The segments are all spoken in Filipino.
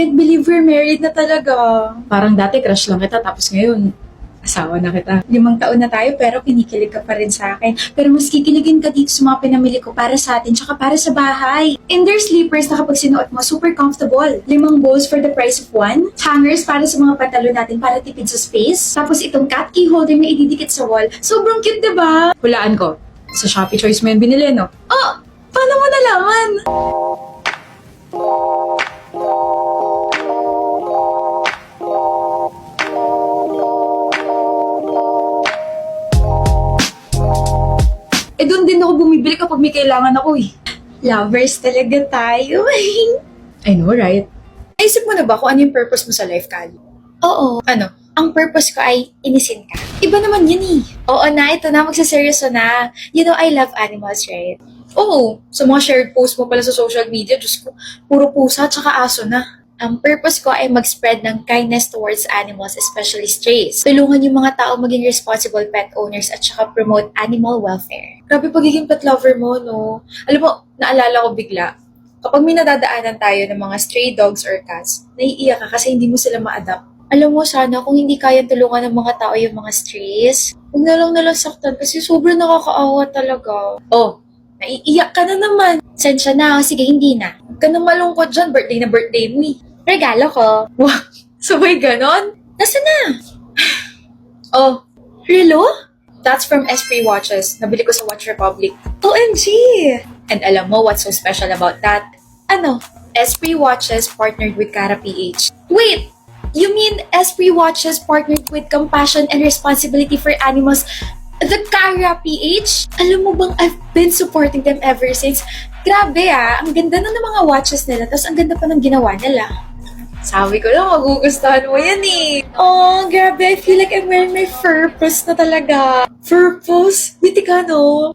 Can't believe we're married na talaga. Parang dati crush lang kita, tapos ngayon, asawa na kita. 5 taon na tayo pero kinikilig ka pa rin sa akin. Pero mas kikiligin ka dito sa mga pinamili ko para sa atin tsaka para sa bahay. Indoor sleepers na kapag sinuot mo, super comfortable. 5 bowls for the price of 1. Hangers para sa mga pantalon natin para tipid sa space. Tapos itong cat key holder na ididikit sa wall. Sobrang cute, diba? Hulaan ko. Sa Shopee Choice mo yan binili, no? Oh! Paano mo nalaman? Doon din ako bumibili kapag may kailangan ako eh. Lovers talaga tayo. I know, right? Naisip mo na ba kung ano yung purpose mo sa life, Kali? Oo. Ano? Ang purpose ko ay inisin ka. Iba naman yun eh. Oo na, ito na, magsaseryoso na. You know, I love animals, right? Oo. Sa mga shared post mo pala sa social media, Diyos ko, puro pusa at saka aso na. Ang purpose ko ay mag-spread ng kindness towards animals, especially strays. Tulungan yung mga tao maging responsible pet owners at saka promote animal welfare. Grabe pagiging pet lover mo, no? Alam mo, naalala ko bigla, kapag may nadadaanan tayo ng mga stray dogs or cats, naiiyak ka kasi hindi mo sila ma-adapt. Alam mo, sana kung hindi kayang tulungan ng mga tao yung mga strays, huwag na lang saktan kasi sobrang nakakaawa talaga. Oh, naiiyak ka na naman. Sensya na, sige hindi na. Huwag ka na malungkot dyan, birthday na birthday mo eh. Regalo ko. Wow, sabay ganon? Nasaan na? Oh, relo? That's from Esprit Watches. Nabili ko sa Watch Republic. OMG! And alam mo what's so special about that? Ano? Esprit Watches partnered with Cara PH. Wait! You mean Esprit Watches partnered with Compassion and Responsibility for Animals, the Cara PH? Alam mo bang I've been supporting them ever since? Grabe ang ganda na ng mga watches nila, tapos ang ganda pa ng ginawa nila. Sabi ko lang, magugustuhan mo yan eh. Oh, grabe, I feel like I'm wearing my purpose na talaga. Purpose? Biti ka, no?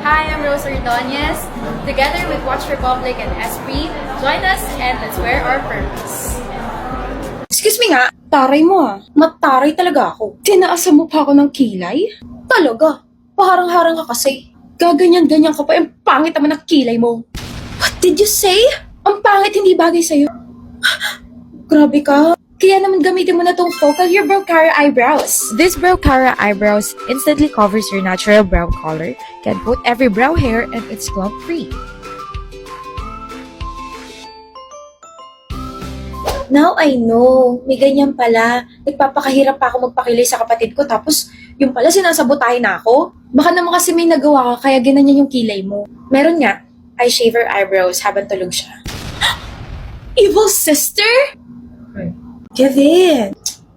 Hi, I'm Rose Ordonez. Together with Watch Republic and Esprit, join us and let's wear our purpose. Excuse me nga, taray mo Mataray talaga ako. Tinaasan mo pa ako ng kilay? Talaga? Paharang-harang ka kasi. Gaganyan-ganyan ka pa, ang pangit naman ng kilay mo. What did you say? Ang pangit hindi bagay sa'yo. Grabe ka. Kaya naman gamitin mo na tong Focal Your Brow Cara Eyebrows. This Brow Cara Eyebrows instantly covers your natural brow color, can coat every brow hair, and it's clump-free. Now I know. May ganyan pala. Nagpapakahirap pa ako magpakilay sa kapatid ko tapos yung pala sinasabotahin na ako. Baka naman kasi may nagawa ka kaya ginanyan yung kilay mo. Meron nga, eye shaver eyebrows habang tulog siya. Evil sister? Kevin!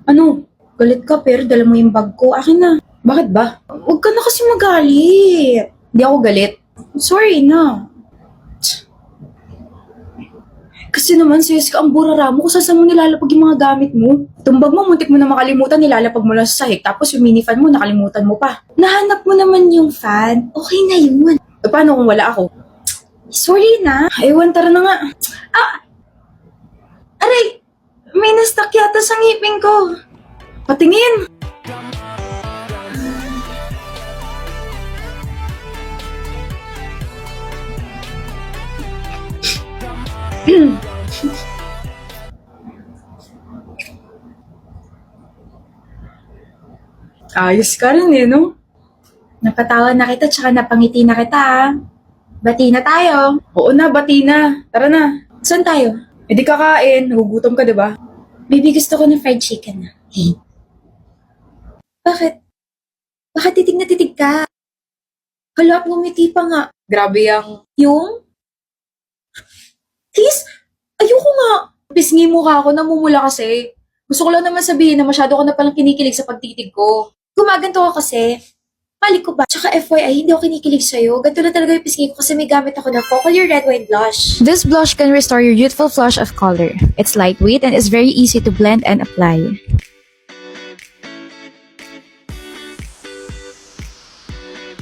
Ano? Galit ka pero dala mo yung bag ko. Akin na. Bakit ba? Huwag ka na kasi magalit. Hindi ako galit. Sorry na. Kasi naman, sis, ka ang burara mo kung saan mo nilalapag yung mga gamit mo. Itong bag mo, muntik mo na makalimutan, nilalapag mo lang sa sahig. Tapos yung mini fan mo, nakalimutan mo pa. Nahanap mo naman yung fan. Okay na yun. E paano kung wala ako? Sorry na. Ewan, tara na nga. Aray! May na-stuck yata sa ngipin ko. Patingin. Ayos ka rin eh, no? Napatawa na kita tsaka napangiti na kita. Bati na tayo. Oo na, bati na. Tara na. Saan tayo? Eh di kakain. Nagugutom ka, diba? Baby, gusto ko ng fried chicken na. Hey. Bakit? Bakit titig na titig ka? Hala, ngumiti pa nga. Grabe yung... Tis, ayoko nga. Pisngi mukha ako, namumula kasi. Gusto ko lang naman sabihin na masyado ko na palang kinikilig sa pagtitig ko. Gumaganto ka kasi. Mali ko ba? Tsaka FYI, hindi ako kinikilig sa'yo. Ganito na talaga yung pisngi ko kasi may gamit ako na Focal Your Red Wine Blush. This blush can restore your youthful flush of color. It's lightweight and is very easy to blend and apply.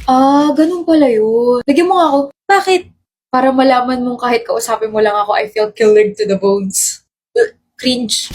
Ah, ganun pala yun. Bigyan mo nga ako. Bakit? Para malaman mong kahit kausapin mo lang ako, I feel killed to the bones. Cringe.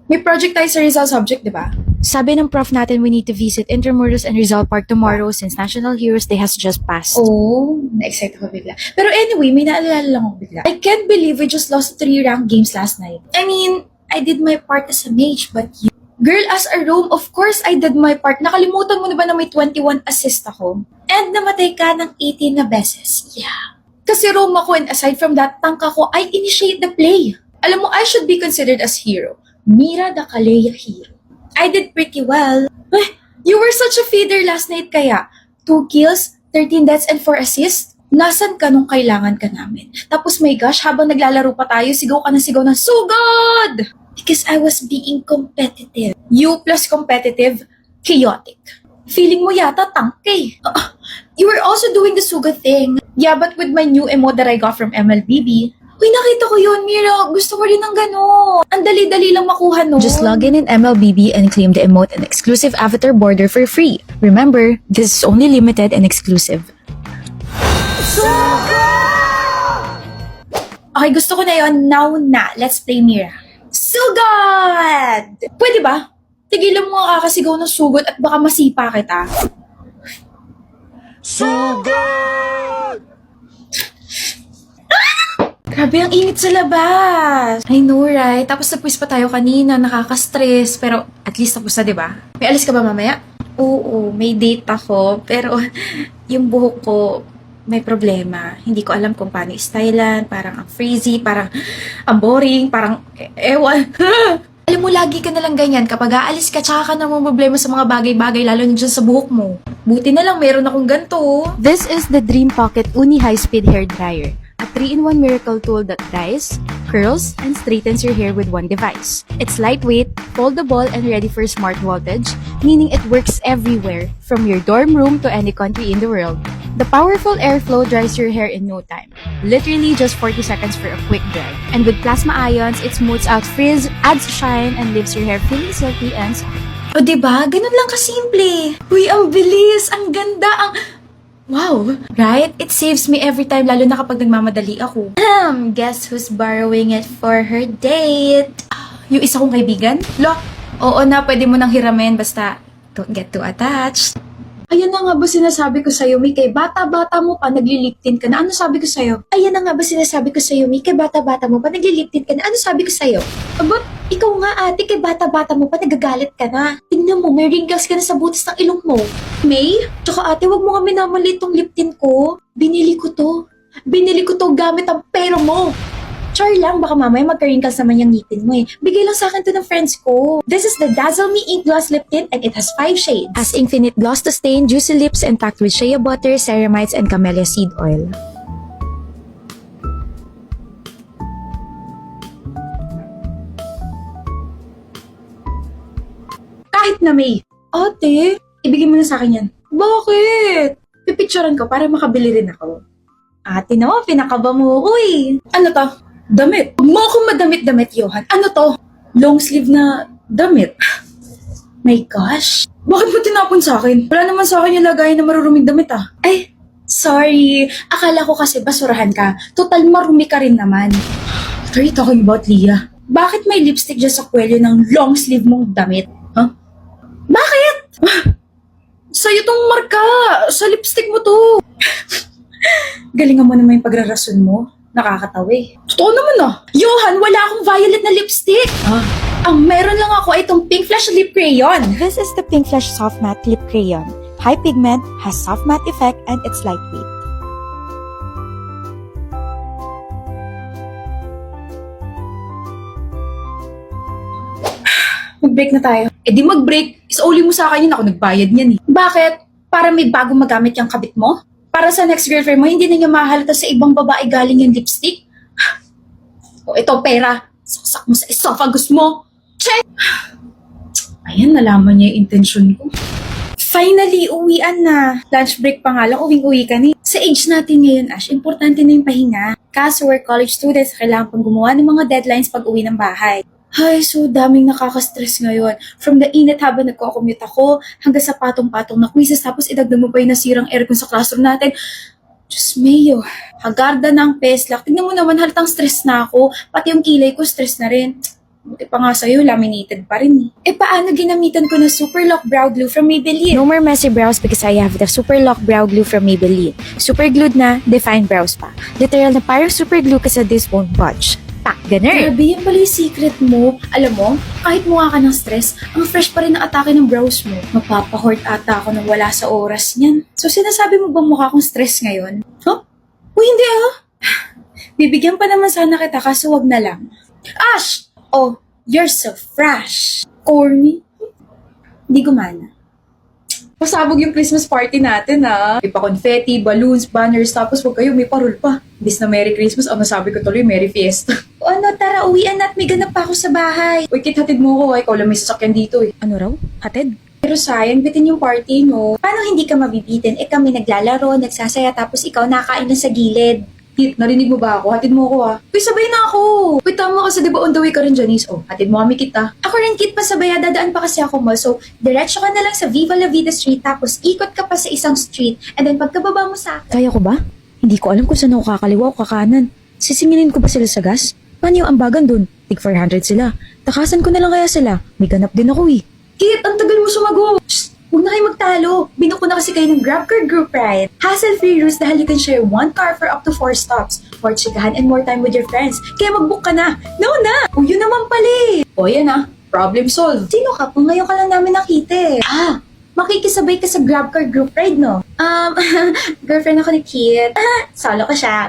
May project tayo sa Rizal subject, di ba? Sabi ng prof natin we need to visit Intramuros and Rizal Park tomorrow since National Heroes Day has just passed. Oh, na-excite ako bigla. Pero anyway, may naalala lang ako bigla. I can't believe we just lost 3 ranked games last night. I mean, I did my part as a mage, but you... Girl, as a roam, of course I did my part. Nakalimutan mo na ba na may 21 assist ako? And namatay ka ng 18 na beses. Yeah. Kasi roam ako and aside from that, tank ako, I initiate the play. Alam mo, I should be considered as hero. Mira the Kalea hero. I did pretty well. Eh, you were such a feeder last night kaya. 2 kills, 13 deaths, and 4 assists. Nasaan ka nung kailangan ka namin? Tapos my gosh, habang naglalaro pa tayo, sigaw ka ng sugod! Because I was being competitive. You plus competitive, chaotic. Feeling mo yata tank eh. You were also doing the sugod thing. Yeah, but with my new emote that I got from MLBB, uy, nakita ko yun, Mira. Gusto ko rin ng gano'n. Ang dali-dali lang makuha nun. Just log in MLBB and claim the emote and exclusive avatar border for free. Remember, this is only limited and exclusive. Okay, gusto ko na yun. Now na. Let's play Mira. Sugod! Pwede ba? Tigilan mo ang kakasigaw ng sugod at baka masipa kita. Sugod! Grabe, ang init sa labas. I know, right? Tapos napwis pa tayo kanina, nakaka-stress. Pero at least tapos na, di ba? May alis ka ba mamaya? Oo, may date ako. Pero yung buhok ko, may problema. Hindi ko alam kung paano i-stylean. Parang ang frizzy, parang ang boring, parang ewan. Alam mo, lagi ka nalang ganyan. Kapag aalis ka, tsaka ka na problema sa mga bagay-bagay, lalo na dyan sa buhok mo. Buti na lang, meron akong ganito. This is the Dream Pocket Uni High Speed Hair Dryer. A 3-in-1 miracle tool that dries, curls, and straightens your hair with one device. It's lightweight, foldable, and ready for smart voltage, meaning it works everywhere, from your dorm room to any country in the world. The powerful airflow dries your hair in no time. Literally just 40 seconds for a quick dry. And with plasma ions, it smooths out frizz, adds shine, and leaves your hair feeling silky and soft. O diba? Ganun lang kasimple. Uy, ang bilis, ang ganda, ang... Wow, right? It saves me every time, lalo na kapag nagmamadali ako. Guess who's borrowing it for her date? Yung isa kong kaibigan? Lo, oo na, pwede mo nang hiramin, basta don't get too attached. Ayan na nga ba sinasabi ko sa'yo, Mike? Bata-bata mo pa, nagliliptin ka na. Ano sabi ko sa'yo? Ayan na nga ba sinasabi ko sa'yo, Mike? Bata-bata mo pa, nagliliptin ka na. Ano sabi ko sa'yo? Aba, ikaw nga ate, kay bata-bata mo pa, nagagalit ka na. Tingnan mo, may wrinkles ka na sa butas ng ilong mo. May? Tsaka ate, wag mo nga minamali itong lip tint ko. Binili ko to. Binili ko to gamit ang pera mo. Char lang, baka mamaya magka-wrinkles naman yung ngipin mo eh. Bigay lang sa akin to ng friends ko. This is the Dazzle Me Ink Gloss Lip Tint and it has 5 shades. Has infinite gloss to stain, juicy lips, and packed with shea butter, ceramides, and camellia seed oil. Kahit na may, ate, ibigay mo na sa akin yan. Bakit? Pipicturean ko para makabili rin ako. Ate naman, pinakaba mo ako eh. Ano to? Damit. Huwag mo akong madamit-damit, Johan. Ano to? Long sleeve na damit. My gosh. Bakit mo tinapon sa akin? Wala naman sa akin yung lagayan na maruruming damit ah. Ay, sorry. Akala ko kasi basurahan ka. Total marumi ka rin naman. What are you talking about, Leah? Bakit may lipstick dyan sa kwelyo ng long sleeve mong damit? Huh? Bakit? Sa'yo tong marka. Sa lipstick mo to. Galingan mo naman yung pagrarason mo. Nakakatawa eh. Totoo naman ah. Johan, wala akong violet na lipstick. Ang meron lang ako ay itong Pink Flash Lip Crayon. This is the Pink Flash Soft Matte Lip Crayon. High pigment, has soft matte effect, and it's lightweight. Mag-break na tayo. Eh di mag-break. Isauli mo sa akin yun, ako nagbayad niyan eh. Bakit? Para may bagong magamit yung kabit mo? Para sa next girlfriend mo, hindi na niya mahalata sa ibang babae galing yung lipstick? O ito, pera. Saksak mo sa esophagus mo. Check! Ayan, nalaman niya yung intention ko. Finally, uwian na. Lunch break pa nga lang, uwing-uwi ka na. Sa age natin ngayon, Ash, importante na yung pahinga. Kaso we're college students, kailangan pang gumawa ng mga deadlines pag uwi ng bahay. Ay, so daming nakaka-stress ngayon. From the init habang nagko-commute ako, hanggang sa patong-patong na quizzes, tapos idagdag mo pa yung nasirang aircon sa classroom natin. Diyos mayo, hagarda na ang peslak. Tignan mo naman, halatang stress na ako. Pati yung kilay ko, stress na rin. Buti pa nga sa'yo, laminated pa rin eh. Paano ginamitan ko ng Super Lock Brow Glue from Maybelline? No more messy brows because I have the Super Lock Brow Glue from Maybelline. Super glued na, defined brows pa. Literal na parang super glue kasi this won't budge. Tak, ganun. Grabe, yan pala yung secret mo. Alam mo, kahit mukha ka ng stress, ang fresh pa rin ang atake ng brows mo. Mapapahort ata ako nang wala sa oras niyan. So sinasabi mo bang mukha kong stress ngayon? Huh? Uy, hindi ah. Bibigyan pa naman sana kita kaso wag na lang. Ash! Oh, you're so fresh. Corny. Hindi gumana. Pasabog yung Christmas party natin ha. May pa-confetti, balloons, banners, tapos wag kayo, may parol pa. Imbis na Merry Christmas, ang nasabi ko tuloy, Merry Fiesta. O ano, tara, uwian na at may ganap pa ako sa bahay. Uy, Kit, hatid mo ko, ikaw lang may sasakyan dito eh. Ano raw? Hatid? Pero sayang, bitin yung party, no? Paano hindi ka mabibitin? Kami naglalaro, nagsasaya, tapos ikaw nakain na sa gilid. Kit, narinig mo ba ako? Hatid mo ako ah. Uy, sabay na ako. Uy, tama kasi diba on the way ka rin, Janice? Oh, hatid mo kami, Kit ah. Ako rin, Kit, pasabay. Dadaan pa kasi ako mall. So, diretso ka na lang sa Viva La Vida Street, tapos ikot ka pa sa isang street, and then pagkababa mo sa akin. Kaya ko ba? Hindi ko alam kung saan ako kakaliwa o kakanan. Sisingilin ko ba sila sa gas? Paano yung ambagan dun? Tig 400 sila. Takasan ko na lang kaya sila. May ganap din ako eh. Kit, ang tagal mo sumagot. Shh, huwag na kayo magtalo. Binuko na kasi kayo ng GrabCar Group Ride. Hassle-free routes dahil you can share one car for up to 4 stops. More chikahan and more time with your friends. Kaya mag-book ka na. No na! O yun naman pala eh. O yan ah, problem solved. Sino ka po? Ngayon ka lang namin nakita eh. Makikisabay ka sa GrabCar Group Ride, no? Girlfriend ako ni Kit. Solo ka siya.